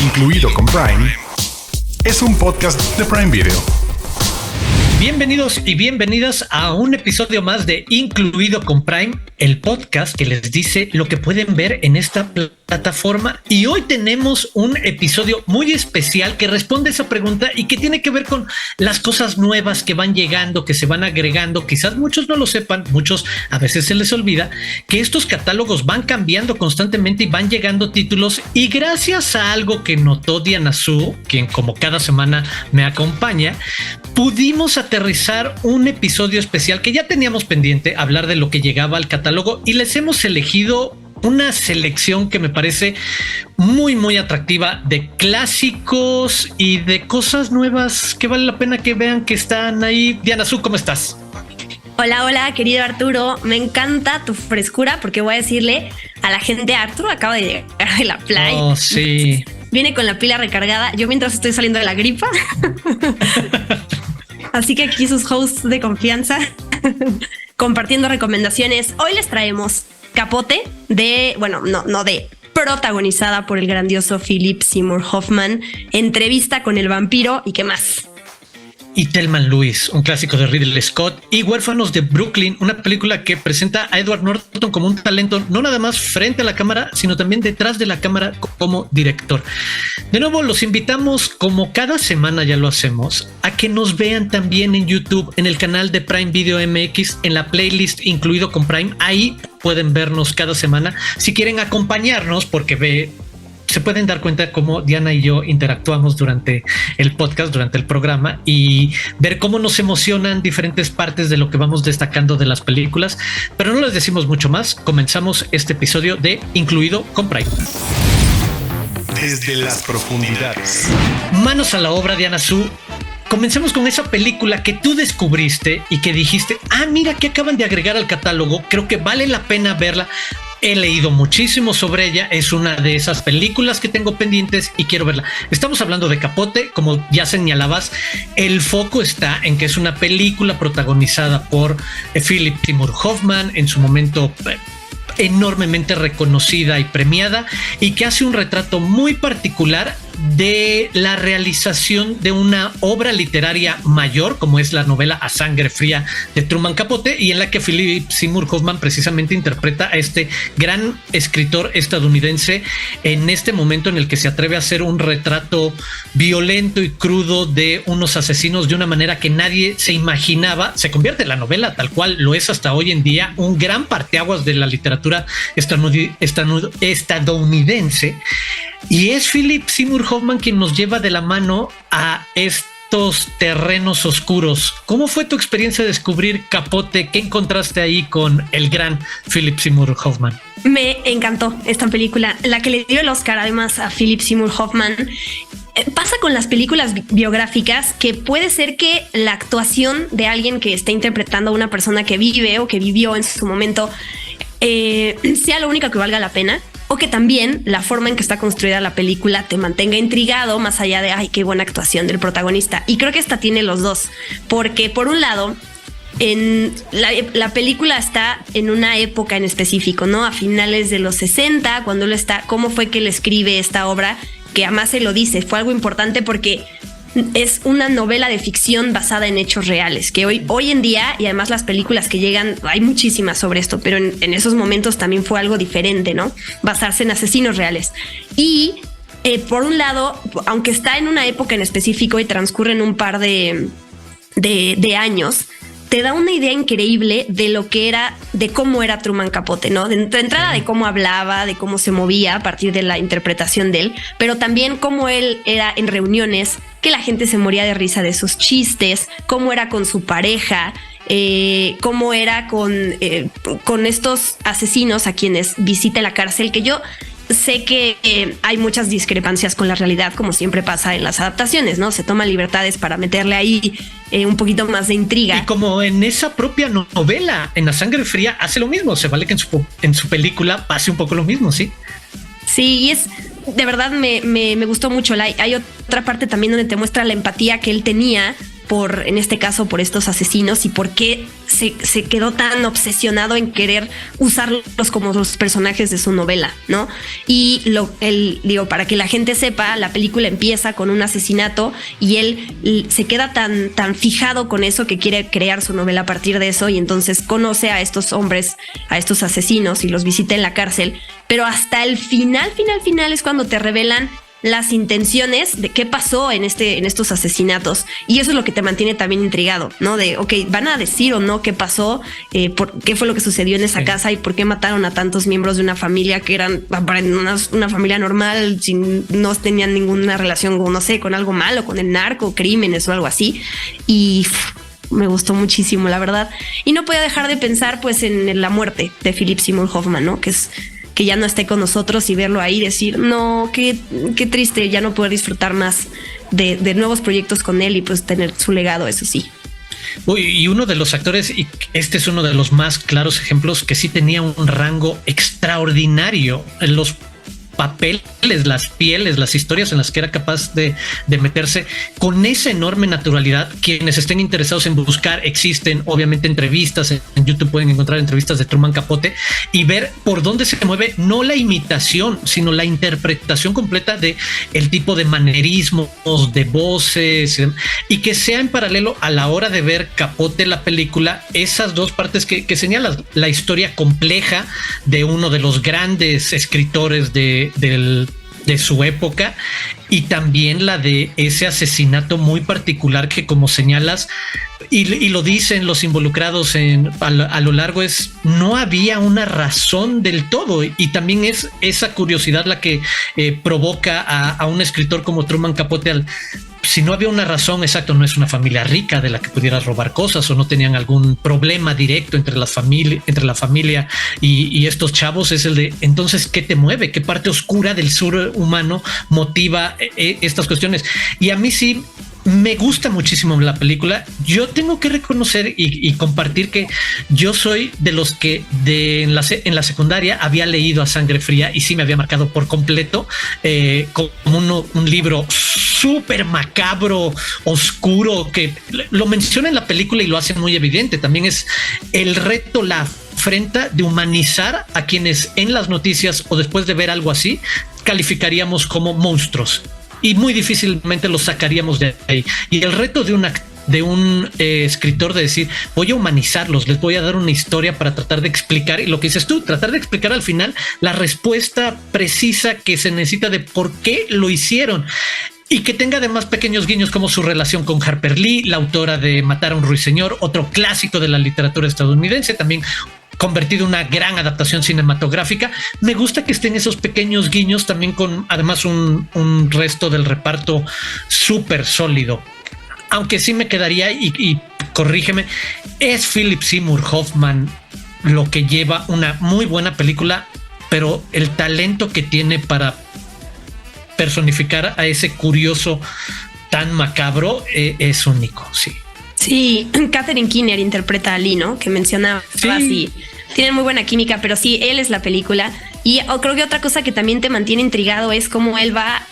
Incluido con Prime, es un podcast de Prime Video. Bienvenidos y bienvenidas a un episodio más de Incluido con Prime, el podcast que les dice lo que pueden ver en esta plataforma. Y hoy tenemos un episodio muy especial que responde a esa pregunta y que tiene que ver con las cosas nuevas que van llegando, que se van agregando. Quizás muchos no lo sepan, muchos a veces se les olvida que estos catálogos van cambiando constantemente y van llegando títulos. Y gracias a algo que notó Diana Su, quien como cada semana me acompaña, pudimos aterrizar un episodio especial que ya teníamos pendiente, hablar de lo que llegaba al catálogo, y les hemos elegido una selección que me parece muy atractiva de clásicos y de cosas nuevas que vale la pena que vean que están ahí. Diana Su, ¿cómo estás? Hola, querido Arturo. Me encanta tu frescura porque voy a decirle a la gente, Arturo acaba de llegar de la playa. Oh, sí. Viene con la pila recargada. Yo mientras estoy saliendo de la gripa. Así que aquí sus hosts de confianza compartiendo recomendaciones. Hoy les traemos Capote protagonizada por el grandioso Philip Seymour Hoffman, Entrevista con el vampiro y qué más. Y Thelma and Louise, un clásico de Ridley Scott, y Huérfanos de Brooklyn, una película que presenta a Edward Norton como un talento no nada más frente a la cámara, sino también detrás de la cámara como director. De nuevo, los invitamos, como cada semana ya lo hacemos, a que nos vean también en YouTube, en el canal de Prime Video MX, en la playlist Incluido con Prime. Ahí pueden vernos cada semana. Si quieren acompañarnos, porque se pueden dar cuenta cómo Diana y yo interactuamos durante el podcast, durante el programa, y ver cómo nos emocionan diferentes partes de lo que vamos destacando de las películas. Pero no les decimos mucho más. Comenzamos este episodio de Incluido con Prime. Desde las profundidades. Manos a la obra, Diana Su. Comencemos con esa película que tú descubriste y que dijiste, mira que acaban de agregar al catálogo, creo que vale la pena verla. He leído muchísimo sobre ella, es una de esas películas que tengo pendientes y quiero verla. Estamos hablando de Capote, como ya señalabas, el foco está en que es una película protagonizada por Philip Seymour Hoffman, en su momento enormemente reconocida y premiada, y que hace un retrato muy particular de la realización de una obra literaria mayor, como es la novela A Sangre Fría de Truman Capote, y en la que Philip Seymour Hoffman precisamente interpreta a este gran escritor estadounidense en este momento en el que se atreve a hacer un retrato violento y crudo de unos asesinos de una manera que nadie se imaginaba. Se convierte la novela, tal cual lo es hasta hoy en día, un gran parteaguas de la literatura estadounidense. Y es Philip Seymour Hoffman quien nos lleva de la mano a estos terrenos oscuros. ¿Cómo fue tu experiencia de descubrir Capote? ¿Qué encontraste ahí con el gran Philip Seymour Hoffman? Me encantó esta película, la que le dio el Oscar además a Philip Seymour Hoffman. Pasa con las películas biográficas que puede ser que la actuación de alguien que está interpretando a una persona que vive o que vivió en su momento sea lo único que valga la pena, o que también la forma en que está construida la película te mantenga intrigado más allá de qué buena actuación del protagonista. Y creo que esta tiene los dos, porque por un lado en la película está en una época en específico, ¿no? A finales de los 60, cuando él está, cómo fue que él escribe esta obra, que además se lo dice, fue algo importante porque es una novela de ficción basada en hechos reales, que hoy en día, y además las películas que llegan, hay muchísimas sobre esto, pero en esos momentos también fue algo diferente, ¿no? Basarse en asesinos reales. Y por un lado, aunque está en una época en específico y transcurren un par de años, te da una idea increíble de lo que era, de cómo era Truman Capote, ¿no? De entrada, de cómo hablaba, de cómo se movía a partir de la interpretación de él, pero también cómo él era en reuniones, que la gente se moría de risa de sus chistes, cómo era con su pareja, cómo era con estos asesinos a quienes visita la cárcel, que yo sé que hay muchas discrepancias con la realidad, como siempre pasa en las adaptaciones, ¿no? Se toman libertades para meterle ahí un poquito más de intriga. Y como en esa propia novela, en La Sangre Fría, hace lo mismo. Se vale que en su película pase un poco lo mismo, ¿sí? Sí, y es de verdad me gustó mucho. Hay otra parte también donde te muestra la empatía que él tenía en este caso, por estos asesinos y por qué se quedó tan obsesionado en querer usarlos como los personajes de su novela, ¿no? Y para que la gente sepa, la película empieza con un asesinato y él se queda tan fijado con eso que quiere crear su novela a partir de eso, y entonces conoce a estos hombres, a estos asesinos, y los visita en la cárcel, pero hasta el final es cuando te revelan las intenciones de qué pasó en estos asesinatos, y eso es lo que te mantiene también intrigado, ¿no? De, ok, ¿van a decir o no qué pasó? ¿Qué fue lo que sucedió en esa casa y por qué mataron a tantos miembros de una familia que eran una familia normal, no tenían ninguna relación, no sé, con algo malo, con el narco, crímenes o algo así? Y me gustó muchísimo, la verdad. Y no podía dejar de pensar pues en la muerte de Philip Seymour Hoffman, ¿no? Que ya no esté con nosotros, y verlo ahí y decir, no, qué triste ya no poder disfrutar más de nuevos proyectos con él y pues tener su legado, eso sí. Y uno de los actores, y este es uno de los más claros ejemplos, que sí tenía un rango extraordinario en los papeles, las pieles, las historias en las que era capaz de meterse con esa enorme naturalidad. Quienes estén interesados en buscar, existen obviamente entrevistas en YouTube, pueden encontrar entrevistas de Truman Capote y ver por dónde se mueve, no la imitación, sino la interpretación completa de el tipo de manerismos, de voces, y que sea en paralelo a la hora de ver Capote la película, esas dos partes que señalas, la historia compleja de uno de los grandes escritores de su época, y también la de ese asesinato muy particular que, como señalas, y lo dicen los involucrados a lo largo, no había una razón del todo, y también es esa curiosidad la que provoca a un escritor como Truman Capote si no había una razón, exacto, no es una familia rica de la que pudieras robar cosas, o no tenían algún problema directo entre la familia y estos chavos, es el de, entonces, ¿qué te mueve? ¿Qué parte oscura del ser humano motiva estas cuestiones? Y a mí sí me gusta muchísimo la película. Yo tengo que reconocer y compartir que yo soy de los que en la secundaria había leído A Sangre Fría, y sí me había marcado por completo, como un libro súper macabro, oscuro, que lo menciona en la película y lo hace muy evidente. También es el reto, la afrenta de humanizar a quienes en las noticias o después de ver algo así calificaríamos como monstruos, y muy difícilmente los sacaríamos de ahí. Y el reto de un escritor de decir, voy a humanizarlos, les voy a dar una historia para tratar de explicar, y lo que dices tú, tratar de explicar al final la respuesta precisa que se necesita de por qué lo hicieron, y que tenga además pequeños guiños como su relación con Harper Lee, la autora de Matar a un ruiseñor, otro clásico de la literatura estadounidense, también convertido en una gran adaptación cinematográfica. Me gusta que estén esos pequeños guiños, también con además un resto del reparto súper sólido. Aunque sí me quedaría, y corrígeme, es Philip Seymour Hoffman lo que lleva una muy buena película, pero el talento que tiene para personificar a ese curioso tan macabro es único, sí. Sí, Catherine Keener interpreta a Lee, ¿no? Que mencionaba, sí. Tienen muy buena química, pero sí, él es la película. Y creo que otra cosa que también te mantiene intrigado es cómo él va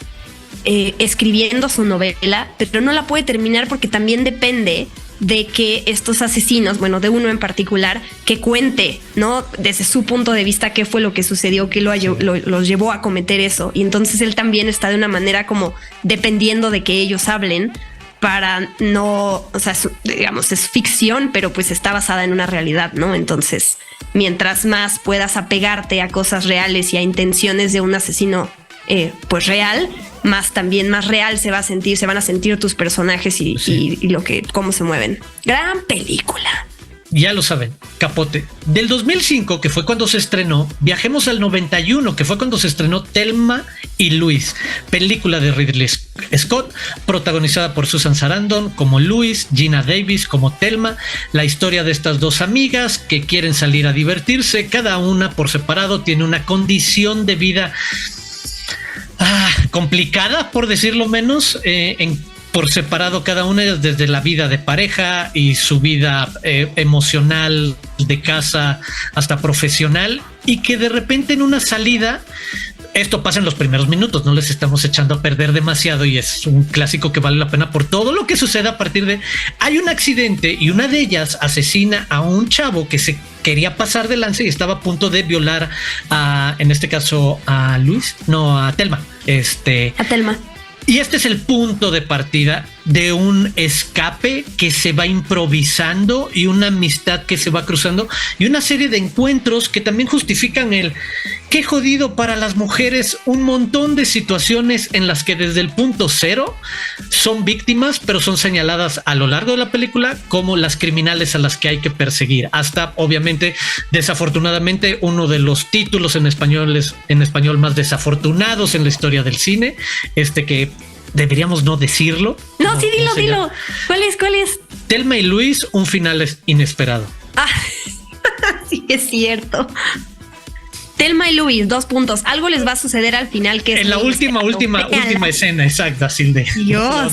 escribiendo su novela, pero no la puede terminar porque también depende de que estos asesinos, bueno, de uno en particular, que cuente, ¿no? Desde su punto de vista qué fue lo que sucedió, qué los llevó a cometer eso. Y entonces él también está de una manera como dependiendo de que ellos hablen, para no, o sea, digamos, es ficción, pero pues está basada en una realidad, ¿no? Entonces, mientras más puedas apegarte a cosas reales y a intenciones de un asesino pues real, más real se van a sentir tus personajes y cómo se mueven. Gran película. Ya lo saben, Capote. Del 2005, que fue cuando se estrenó, viajemos al 91, que fue cuando se estrenó Thelma y Louise, película de Ridley Scott, protagonizada por Susan Sarandon como Louise, Gina Davis como Thelma, la historia de estas dos amigas que quieren salir a divertirse, cada una por separado tiene una condición de vida complicada, por decirlo menos, por separado cada una, desde la vida de pareja y su vida emocional, de casa hasta profesional, y que de repente en una salida Esto pasa en los primeros minutos, no les estamos echando a perder demasiado y es un clásico que vale la pena por todo lo que sucede a partir de... Hay un accidente y una de ellas asesina a un chavo que se quería pasar de lanza y estaba a punto de violar a, en este caso, a Thelma. A Thelma. Y este es el punto de partida de un escape que se va improvisando y una amistad que se va cruzando y una serie de encuentros que también justifican el qué jodido para las mujeres, un montón de situaciones en las que desde el punto cero son víctimas, pero son señaladas a lo largo de la película como las criminales a las que hay que perseguir. Hasta, obviamente, desafortunadamente, uno de los títulos en español más desafortunados en la historia del cine, que deberíamos no decirlo. No, sí, dilo. ¿Cuál es? Thelma y Luis, un final inesperado. Ah, sí, es cierto. Thelma y Luis, 2 puntos. Algo les va a suceder al final que es en la última escena, exacta, Silde. Dios.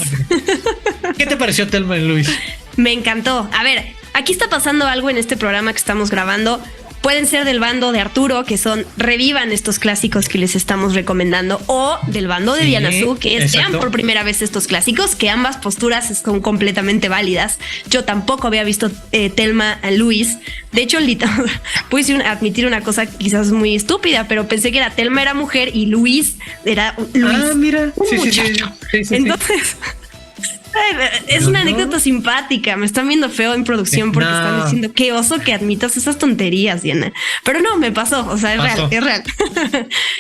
¿Qué te pareció Thelma y Luis? Me encantó. A ver, aquí está pasando algo en este programa que estamos grabando. Pueden ser del bando de Arturo, que son revivan estos clásicos que les estamos recomendando, o del bando de Diana Su, que es vean por primera vez estos clásicos, que ambas posturas son completamente válidas. Yo tampoco había visto Thelma y Luis. De hecho, pude admitir una cosa quizás muy estúpida, pero pensé que Thelma era mujer y Luis era Luis. Ah, mira. Un muchacho. Sí. Entonces... Es una anécdota simpática. Me están viendo feo en producción porque están diciendo qué oso que admitas esas tonterías, Diana. Pero no, me pasó. O sea, es real.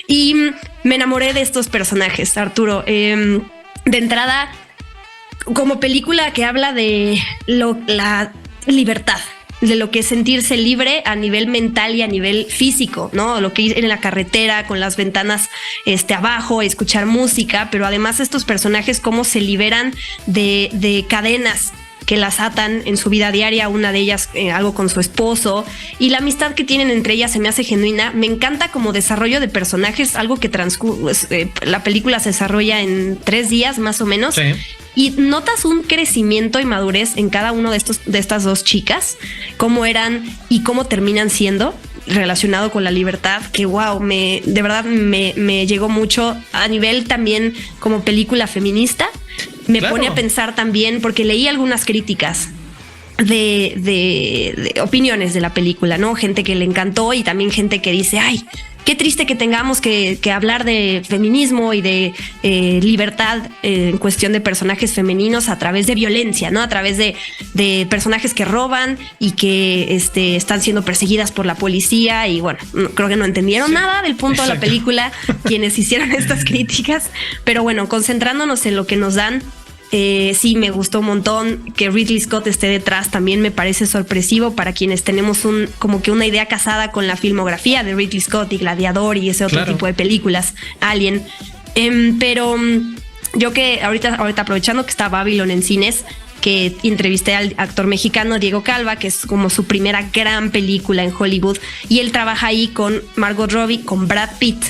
Y me enamoré de estos personajes, Arturo. De entrada, como película que habla de la libertad, de lo que es sentirse libre a nivel mental y a nivel físico, ¿no? Lo que ir en la carretera con las ventanas abajo, escuchar música, pero además estos personajes cómo se liberan de cadenas que las atan en su vida diaria, una de ellas algo con su esposo, y la amistad que tienen entre ellas se me hace genuina. Me encanta como desarrollo de personajes, algo que la película se desarrolla en 3 días más o menos. Sí. Y notas un crecimiento y madurez en cada uno de estas 2 chicas, cómo eran y cómo terminan siendo, relacionado con la libertad, que wow, de verdad me llegó mucho a nivel también como película feminista. Me pone a pensar también, porque leí algunas críticas de opiniones de la película, ¿no? Gente que le encantó y también gente que dice, ay, qué triste que tengamos que hablar de feminismo y de libertad en cuestión de personajes femeninos a través de violencia, ¿no? A través de personajes que roban y que están siendo perseguidas por la policía. Y bueno, creo que no entendieron nada del punto de la película quienes hicieron estas críticas. Pero bueno, concentrándonos en lo que nos dan, sí, me gustó un montón que Ridley Scott esté detrás. También me parece sorpresivo para quienes tenemos como que una idea casada con la filmografía de Ridley Scott y Gladiador y ese otro tipo de películas, Alien. Pero yo que ahorita aprovechando que está Babylon en cines, que entrevisté al actor mexicano Diego Calva, que es como su primera gran película en Hollywood, y él trabaja ahí con Margot Robbie, con Brad Pitt,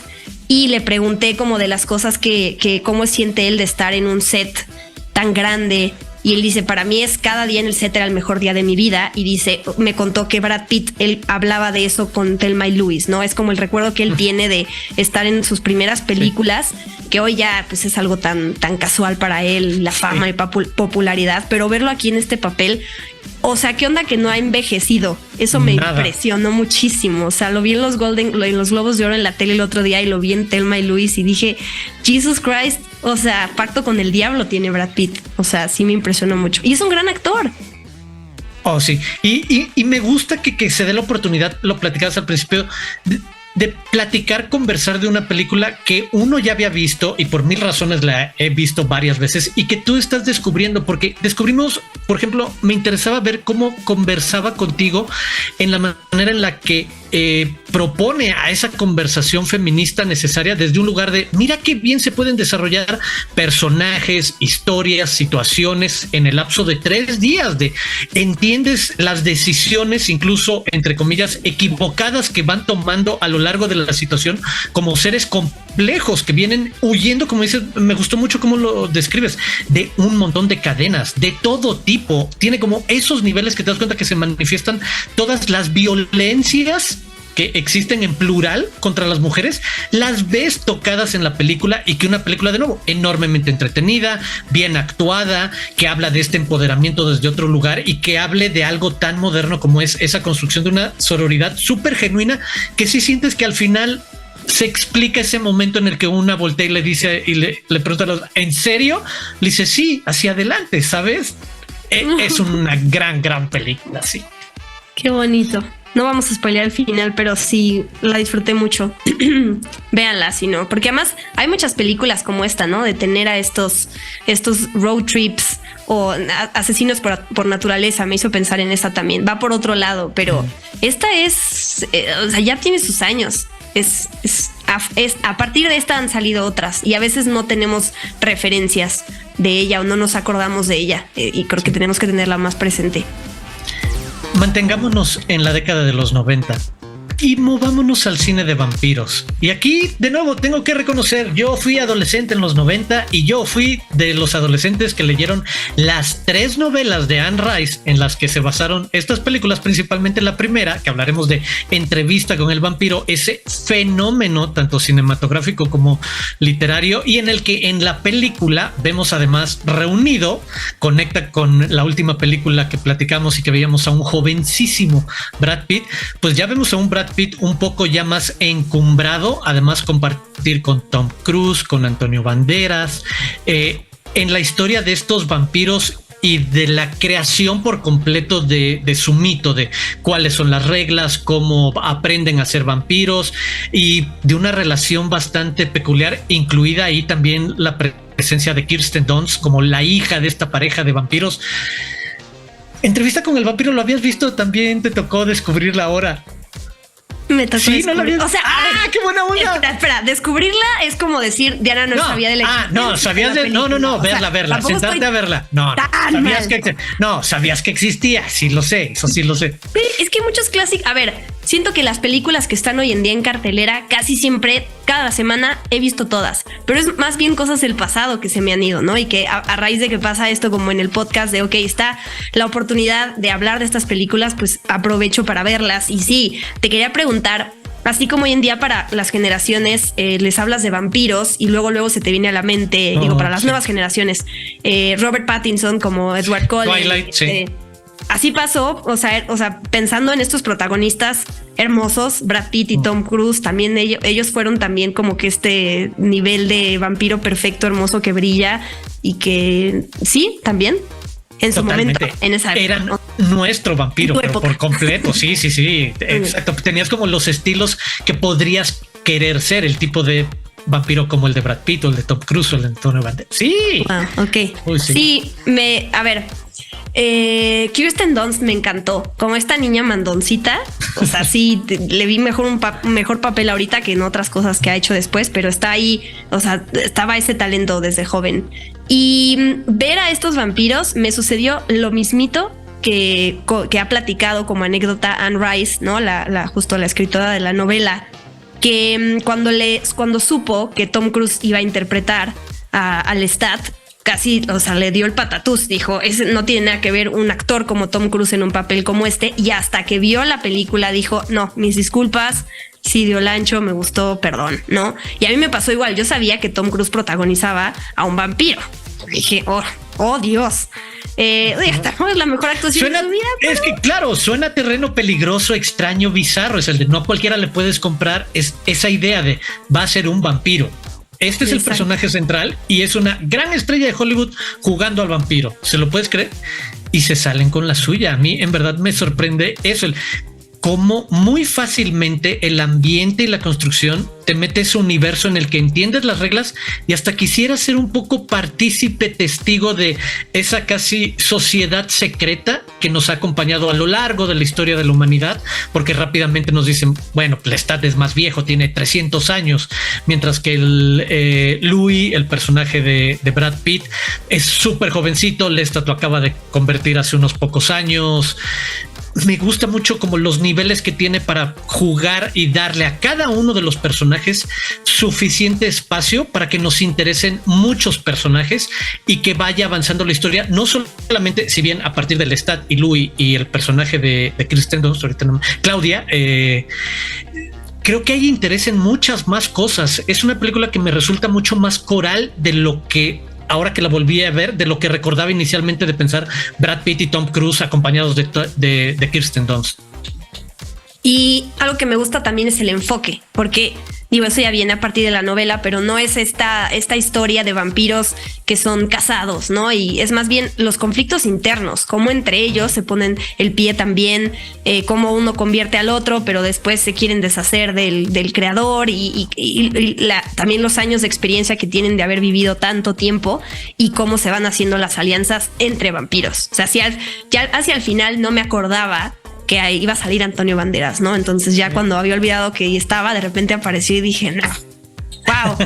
y le pregunté como de las cosas que cómo siente él de estar en un set tan grande, y él dice, para mí cada día en el set era el mejor día de mi vida. Y dice, me contó que Brad Pitt, él hablaba de eso con Thelma y Luis, ¿no? Es como el recuerdo que él tiene de estar en sus primeras películas, que hoy ya pues es algo tan casual para él, la fama y popularidad, pero verlo aquí en este papel, o sea, ¿qué onda que no ha envejecido? Eso me impresionó muchísimo. O sea, lo vi en los Globos de Oro en la tele el otro día y lo vi en Thelma y Luis y dije, Jesus Christ, o sea, pacto con el diablo tiene Brad Pitt. O sea, sí me impresionó mucho. Y es un gran actor. Oh, sí. Y me gusta que se dé la oportunidad, lo platicabas al principio, de platicar, conversar de una película que uno ya había visto y por 1000 razones la he visto varias veces y que tú estás descubriendo, porque descubrimos, por ejemplo, me interesaba ver cómo conversaba contigo en la manera en la que propone a esa conversación feminista necesaria desde un lugar de mira qué bien se pueden desarrollar personajes, historias, situaciones en el lapso de 3 días, de entiendes las decisiones incluso entre comillas equivocadas que van tomando a lo largo de la situación como seres complejos que vienen huyendo, como dices, me gustó mucho cómo lo describes, de un montón de cadenas de todo tipo. Tiene como esos niveles que te das cuenta que se manifiestan todas las violencias que existen en plural contra las mujeres, las ves tocadas en la película, y que una película, de nuevo, enormemente entretenida, bien actuada, que habla de este empoderamiento desde otro lugar y que hable de algo tan moderno como es esa construcción de una sororidad súper genuina, que sí sientes que al final se explica ese momento en el que una voltea y le dice, y le pregunta, ¿en serio? Le dice, sí, hacia adelante, ¿sabes? Es una gran película, sí. Qué bonito. No vamos a spoilear el final, pero sí la disfruté mucho. Véanla, si no, porque además hay muchas películas como esta, ¿no? De tener a estos road trips o asesinos por naturaleza. Me hizo pensar en esta también. Va por otro lado, pero esta es, o sea, ya tiene sus años. A partir de esta han salido otras y a veces no tenemos referencias de ella o no nos acordamos de ella, y creo que tenemos que tenerla más presente. Mantengámonos en la década de los 90 y movámonos al cine de vampiros. Y aquí, de nuevo, tengo que reconocer, yo fui adolescente en los 90 y yo fui de los adolescentes que leyeron las 3 novelas de Anne Rice en las que se basaron estas películas, principalmente la primera, que hablaremos de Entrevista con el vampiro, ese fenómeno tanto cinematográfico como literario, y en el que en la película vemos además reunido, conecta con la última película que platicamos y que veíamos a un jovencísimo Brad Pitt, pues ya vemos a un Brad Pitt un poco ya más encumbrado, además compartir con Tom Cruise, con Antonio Banderas, en la historia de estos vampiros y de la creación por completo de su mito, de cuáles son las reglas, cómo aprenden a ser vampiros, y de una relación bastante peculiar, incluida ahí también la presencia de Kirsten Dunst como la hija de esta pareja de vampiros. Entrevista con el vampiro, ¿lo habías visto? También te tocó descubrirla ahora. Me tocó descubrir. O sea, qué buena onda. Espera, descubrirla es como decir, Diana no sabía de la existencia. No, sabías de, no, verla, sentarte a verla. Sabías que existía, sí lo sé, eso sí lo sé. Es que muchos clásicos, a ver, siento que las películas que están hoy en día en cartelera, casi siempre, cada semana he visto todas, pero es más bien cosas del pasado que se me han ido, ¿no? Y que a raíz de que pasa esto, como en el podcast de, ok, está la oportunidad de hablar de estas películas, pues aprovecho para verlas. Y sí, te quería preguntar, así como hoy en día para las generaciones les hablas de vampiros y luego se te viene a la mente, para las nuevas generaciones, Robert Pattinson como Edward Cullen. Twilight, sí. Así pasó, o sea, pensando en estos protagonistas hermosos, Brad Pitt y Tom Cruise, también ellos fueron también como que este nivel de vampiro perfecto, hermoso, que brilla y que sí, también en su momento, en esa época. Eran nuestro vampiro, pero por completo, sí, exacto. Tenías como los estilos que podrías querer ser, el tipo de vampiro como el de Brad Pitt o el de Tom Cruise o el de Antonio Banderas. Sí. Ok. Uy, sí, a ver, Kirsten Dunst me encantó como esta niña mandoncita, o sea, sí le vi mejor papel ahorita que en otras cosas que ha hecho después, pero está ahí, o sea, estaba ese talento desde joven. Y ver a estos vampiros me sucedió lo mismito que ha platicado como anécdota Anne Rice, ¿no? Justo la escritora de la novela, que cuando supo que Tom Cruise iba a interpretar a Lestat, casi, o sea, le dio el patatús, dijo, no tiene nada que ver un actor como Tom Cruise en un papel como este, y hasta que vio la película dijo, no, mis disculpas, sí dio el ancho, me gustó, perdón, ¿no? Y a mí me pasó igual, yo sabía que Tom Cruise protagonizaba a un vampiro, dije, oh Dios, esta no es la mejor actuación de su vida. Pero... Es que claro, suena terreno peligroso, extraño, bizarro, es el de no a cualquiera le puedes comprar, es esa idea de va a ser un vampiro. Este es el personaje central y es una gran estrella de Hollywood jugando al vampiro. ¿Se lo puedes creer? Y se salen con la suya. A mí en verdad me sorprende eso, cómo muy fácilmente el ambiente y la construcción te mete ese universo en el que entiendes las reglas y hasta quisieras ser un poco partícipe, testigo de esa casi sociedad secreta que nos ha acompañado a lo largo de la historia de la humanidad, porque rápidamente nos dicen, bueno, Lestat es más viejo, tiene 300 años, mientras que Louis, el personaje de Brad Pitt, es súper jovencito. Lestat lo acaba de convertir hace unos pocos años. me gusta mucho como los niveles que tiene para jugar y darle a cada uno de los personajes suficiente espacio para que nos interesen muchos personajes y que vaya avanzando la historia, no solamente, si bien a partir del Stat y Louis y el personaje de Kristen Dunst, ahorita no, Claudia, creo que hay interés en muchas más cosas. Es una película que me resulta mucho más coral de lo que, ahora que la volví a ver, de lo que recordaba inicialmente de pensar Brad Pitt y Tom Cruise acompañados de Kirsten Dunst. Y algo que me gusta también es el enfoque, porque digo, eso ya viene a partir de la novela, pero no es esta historia de vampiros que son casados, ¿no? Y es más bien los conflictos internos, cómo entre ellos se ponen el pie también, cómo uno convierte al otro, pero después se quieren deshacer del creador y también los años de experiencia que tienen de haber vivido tanto tiempo y cómo se van haciendo las alianzas entre vampiros. O sea, ya hacia el final no me acordaba que ahí iba a salir Antonio Banderas, ¿no? Entonces ya cuando había olvidado que estaba, de repente apareció y dije, no, wow,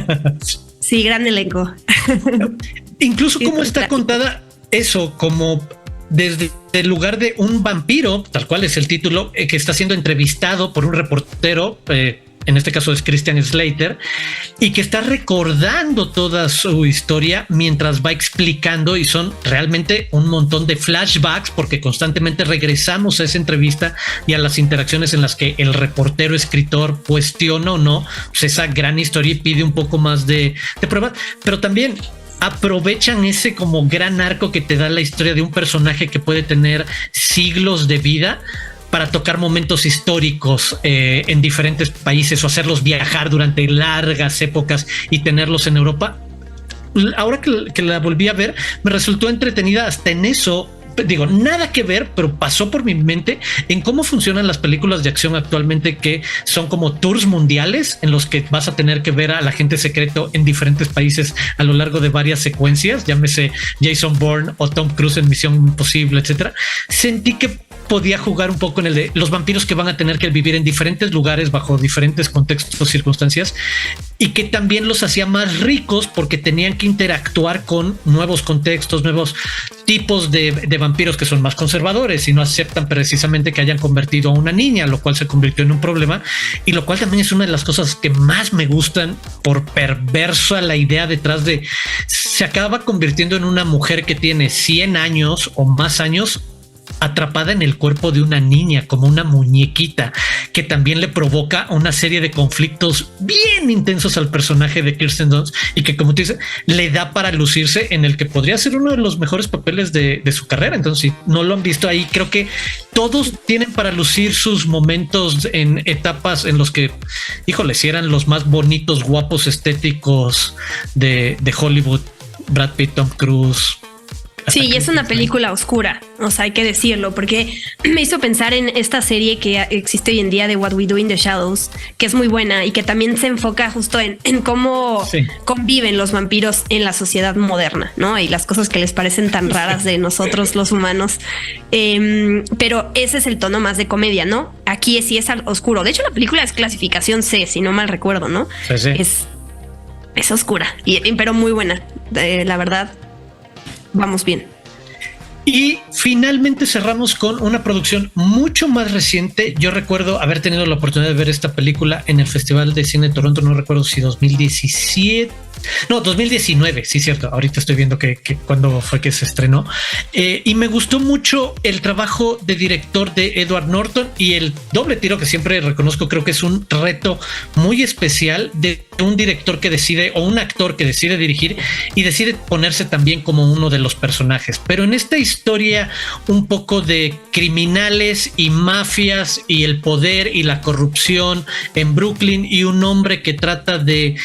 sí, gran elenco. Incluso cómo está contada eso, como desde el lugar de un vampiro, tal cual es el título, que está siendo entrevistado por un reportero, en este caso es Christian Slater, y que está recordando toda su historia mientras va explicando, y son realmente un montón de flashbacks porque constantemente regresamos a esa entrevista y a las interacciones en las que el reportero escritor cuestiona o no pues esa gran historia y pide un poco más de pruebas, pero también aprovechan ese como gran arco que te da la historia de un personaje que puede tener siglos de vida para tocar momentos históricos en diferentes países o hacerlos viajar durante largas épocas y tenerlos en Europa. Ahora que la volví a ver, me resultó entretenida hasta en eso. Digo, nada que ver, pero pasó por mi mente en cómo funcionan las películas de acción actualmente, que son como tours mundiales en los que vas a tener que ver al agente secreto en diferentes países a lo largo de varias secuencias, llámese Jason Bourne o Tom Cruise en Misión Imposible, etcétera. Sentí que podía jugar un poco en el de los vampiros que van a tener que vivir en diferentes lugares bajo diferentes contextos, circunstancias, y que también los hacía más ricos porque tenían que interactuar con nuevos contextos, nuevos tipos de vampiros que son más conservadores y no aceptan precisamente que hayan convertido a una niña, lo cual se convirtió en un problema, y lo cual también es una de las cosas que más me gustan por perversa la idea detrás de se acaba convirtiendo en una mujer que tiene 100 años o más años atrapada en el cuerpo de una niña como una muñequita, que también le provoca una serie de conflictos bien intensos al personaje de Kirsten Dunst y que, como tú dices, le da para lucirse en el que podría ser uno de los mejores papeles de su carrera. Entonces, si no lo han visto ahí, creo que todos tienen para lucir sus momentos en etapas en los que, híjole, si eran los más bonitos, guapos, estéticos de Hollywood, Brad Pitt, Tom Cruise. Sí, y es una película oscura, o sea, hay que decirlo, porque me hizo pensar en esta serie que existe hoy en día de What We Do in the Shadows, que es muy buena y que también se enfoca justo en cómo conviven los vampiros en la sociedad moderna, ¿no? Y las cosas que les parecen tan raras de nosotros los humanos. Pero ese es el tono más de comedia, ¿no? Aquí sí es oscuro. De hecho, la película es clasificación C, si no mal recuerdo, ¿no? Sí. Es oscura, pero muy buena, la verdad. Vamos bien. Y finalmente cerramos con una producción mucho más reciente. Yo recuerdo haber tenido la oportunidad de ver esta película en el Festival de Cine de Toronto, no recuerdo si 2017, no, 2019, sí, cierto. Ahorita estoy viendo que cuando fue que se estrenó. Y me gustó mucho el trabajo de director de Edward Norton y el doble tiro que siempre reconozco. Creo que es un reto muy especial de un director que decide, o un actor que decide dirigir y decide ponerse también como uno de los personajes. Pero en esta historia un poco de criminales y mafias y el poder y la corrupción en Brooklyn y un hombre que trata de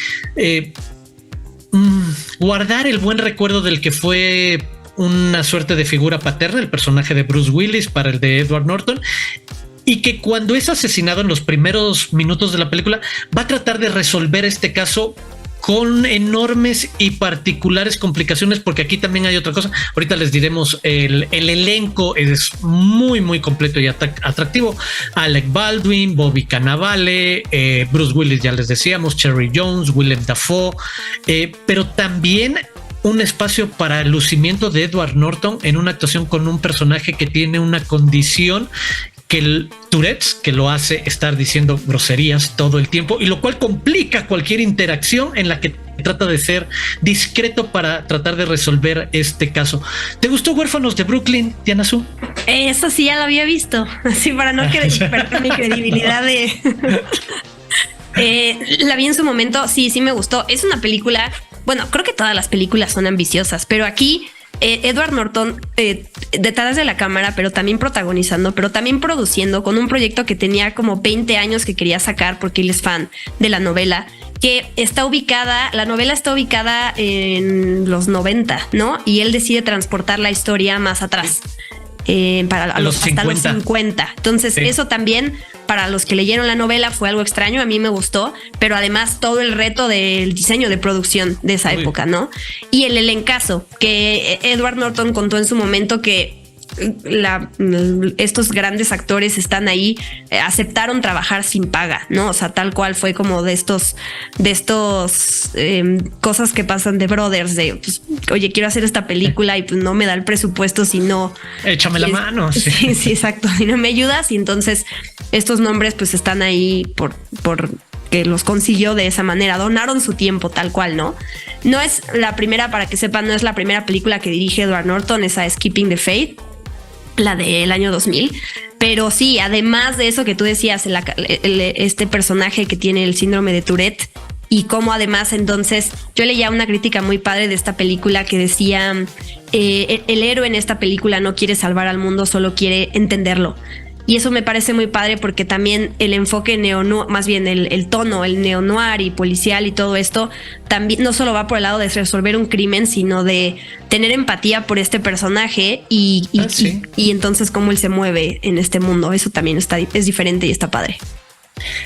guardar el buen recuerdo del que fue una suerte de figura paterna, el personaje de Bruce Willis para el de Edward Norton, y que cuando es asesinado en los primeros minutos de la película va a tratar de resolver este caso con enormes y particulares complicaciones, porque aquí también hay otra cosa. Ahorita les diremos, el elenco es muy, muy completo y atractivo. Alec Baldwin, Bobby Cannavale, Bruce Willis, ya les decíamos, Cherry Jones, Willem Dafoe, pero también un espacio para el lucimiento de Edward Norton en una actuación con un personaje que tiene una condición que el Tourette's, que lo hace estar diciendo groserías todo el tiempo, y lo cual complica cualquier interacción en la que trata de ser discreto para tratar de resolver este caso. ¿Te gustó Huérfanos de Brooklyn, Diana Su? Eso sí, ya lo había visto, así para no perder mi credibilidad de... la vi en su momento, sí me gustó. Es una película, bueno, creo que todas las películas son ambiciosas, pero aquí Edward Norton detrás de la cámara, pero también protagonizando, pero también produciendo, con un proyecto que tenía como 20 años que quería sacar porque él es fan de la novela, que la novela está ubicada en los 90, ¿no? Y él decide transportar la historia más atrás. Hasta los 50. Entonces, sí. Eso también, para los que leyeron la novela, fue algo extraño. A mí me gustó, pero además todo el reto del diseño de producción de esa época, ¿no? Y el elencazo que Edward Norton contó en su momento, que estos grandes actores están ahí, aceptaron trabajar sin paga, ¿no? O sea, tal cual fue como de estos cosas que pasan de brothers, de pues, oye, quiero hacer esta película y pues no me da el presupuesto, si no échame la mano. Sí, exacto, si no me ayudas. Y entonces estos nombres pues están ahí por que los consiguió de esa manera, donaron su tiempo tal cual, ¿no? No es la primera, para que sepan, no es la primera película que dirige Edward Norton, esa es Keeping the Faith, la del año 2000, pero sí, además de eso que tú decías, este personaje que tiene el síndrome de Tourette, y cómo además entonces yo leía una crítica muy padre de esta película que decía el héroe en esta película no quiere salvar al mundo, solo quiere entenderlo. Y eso me parece muy padre porque también el enfoque más bien el tono, el neo-noir y policial y todo esto, también no solo va por el lado de resolver un crimen, sino de tener empatía por este personaje y entonces cómo él se mueve en este mundo. Eso también es diferente y está padre.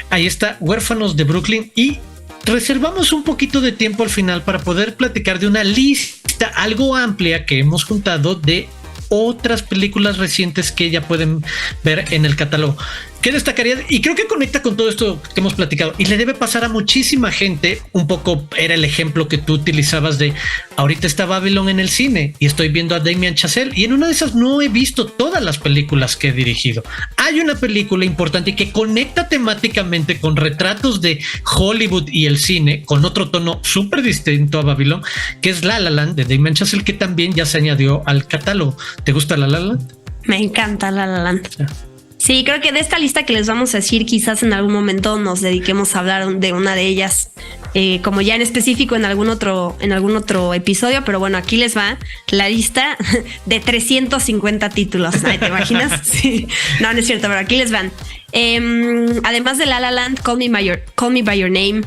Ahí está, Huérfanos de Brooklyn, y reservamos un poquito de tiempo al final para poder platicar de una lista algo amplia que hemos juntado de otras películas recientes que ya pueden ver en el catálogo. ¿Qué destacaría? Y creo que conecta con todo esto que hemos platicado y le debe pasar a muchísima gente. Un poco era el ejemplo que tú utilizabas de ahorita está Babylon en el cine y estoy viendo a Damien Chazelle, y en una de esas no he visto todas las películas que he dirigido. Hay una película importante que conecta temáticamente con retratos de Hollywood y el cine, con otro tono súper distinto a Babylon, que es La La Land de Damien Chazelle, que también ya se añadió al catálogo. ¿Te gusta La La Land? Me encanta La La Land. Sí, creo que de esta lista que les vamos a decir, quizás en algún momento nos dediquemos a hablar de una de ellas, como ya en específico en algún otro episodio, pero bueno, aquí les va la lista de 350 títulos. Ay, ¿te imaginas? Sí. No es cierto, pero aquí les van. Además de La La Land, Call Me By Your Name,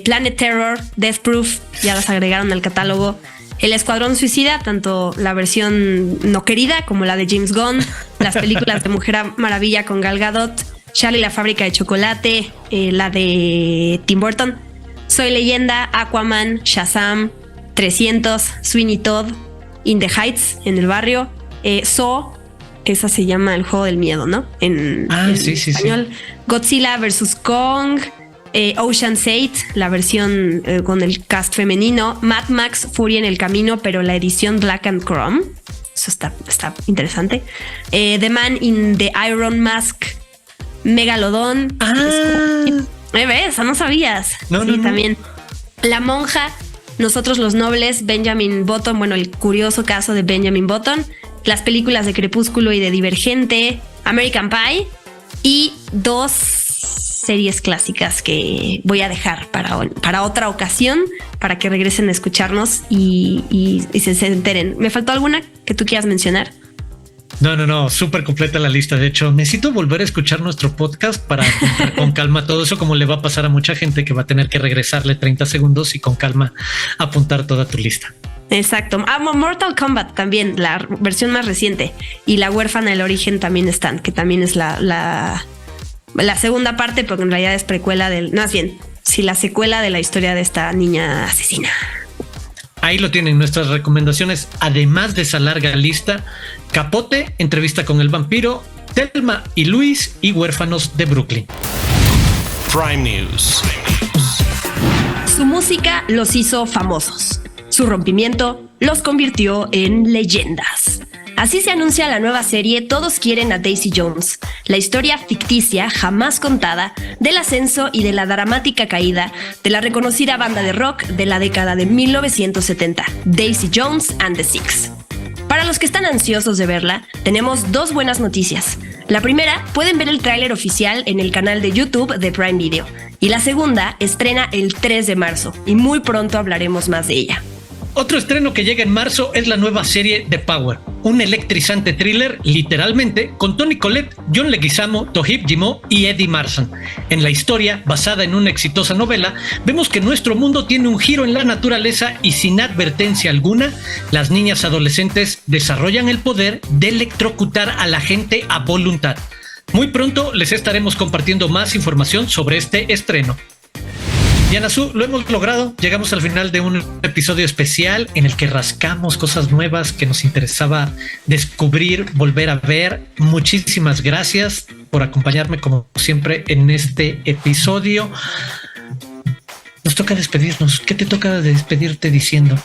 Planet Terror, Death Proof, ya las agregaron al catálogo. El Escuadrón Suicida, tanto la versión no querida como la de James Gunn, las películas de Mujer Maravilla con Gal Gadot, Charlie la Fábrica de Chocolate, la de Tim Burton, Soy Leyenda, Aquaman, Shazam, 300, Sweeney Todd, In the Heights, en el barrio, Saw, esa se llama El Juego del Miedo, ¿no? En español. Sí. Godzilla vs. Kong, Ocean's 8, la versión con el cast femenino, Mad Max, Furia en el Camino, pero la edición Black and Chrome. Eso está interesante. The Man in the Iron Mask, Megalodon. ¿Ves? No sabías. No, también. La Monja, Nosotros los Nobles, Benjamin Button, bueno, el curioso caso de Benjamin Button, las películas de Crepúsculo y de Divergente, American Pie, y 2 series clásicas que voy a dejar para otra ocasión, para que regresen a escucharnos y se enteren. ¿Me faltó alguna que tú quieras mencionar? No, súper completa la lista. De hecho, necesito volver a escuchar nuestro podcast para contar con calma todo eso, como le va a pasar a mucha gente que va a tener que regresarle 30 segundos y con calma apuntar toda tu lista. Exacto. Mortal Kombat también, la versión más reciente, y La Huérfana del Origen también están, que también es la segunda parte, porque en realidad es precuela la secuela de la historia de esta niña asesina. Ahí lo tienen nuestras recomendaciones, además de esa larga lista: Capote, Entrevista con el Vampiro, Thelma y Luis y Huérfanos de Brooklyn. Prime News. Su música los hizo famosos. Su rompimiento los convirtió en leyendas. Así se anuncia la nueva serie Todos quieren a Daisy Jones, la historia ficticia jamás contada del ascenso y de la dramática caída de la reconocida banda de rock de la década de 1970, Daisy Jones and the Six. Para los que están ansiosos de verla, tenemos dos buenas noticias. La primera, pueden ver el tráiler oficial en el canal de YouTube de Prime Video. Y la segunda, estrena el 3 de marzo, y muy pronto hablaremos más de ella. Otro estreno que llega en marzo es la nueva serie The Power, un electrizante thriller, literalmente, con Toni Collette, John Leguizamo, Toheeb Jimoh y Eddie Marsan. En la historia, basada en una exitosa novela, vemos que nuestro mundo tiene un giro en la naturaleza y sin advertencia alguna, las niñas adolescentes desarrollan el poder de electrocutar a la gente a voluntad. Muy pronto les estaremos compartiendo más información sobre este estreno. Diana Su, lo hemos logrado. Llegamos al final de un episodio especial en el que rascamos cosas nuevas que nos interesaba descubrir, volver a ver. Muchísimas gracias por acompañarme como siempre en este episodio. Nos toca despedirnos. ¿Qué te toca despedirte diciendo?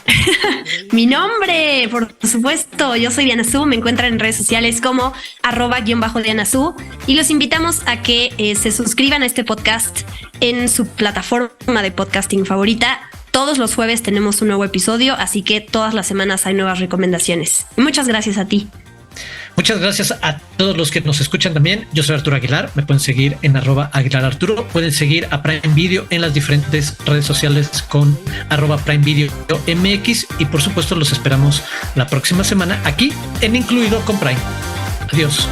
Mi nombre, por supuesto. Yo soy Diana Su. Me encuentran en redes sociales como @_Diana Su. Y los invitamos a que se suscriban a este podcast en su plataforma de podcasting favorita. Todos los jueves tenemos un nuevo episodio, así que todas las semanas hay nuevas recomendaciones. Y muchas gracias a ti. Muchas gracias a todos los que nos escuchan también. Yo soy Arturo Aguilar. Me pueden seguir en @AguilarArturo. Pueden seguir a Prime Video en las diferentes redes sociales con @Prime Video MX. Y por supuesto los esperamos la próxima semana aquí en Incluido con Prime. Adiós.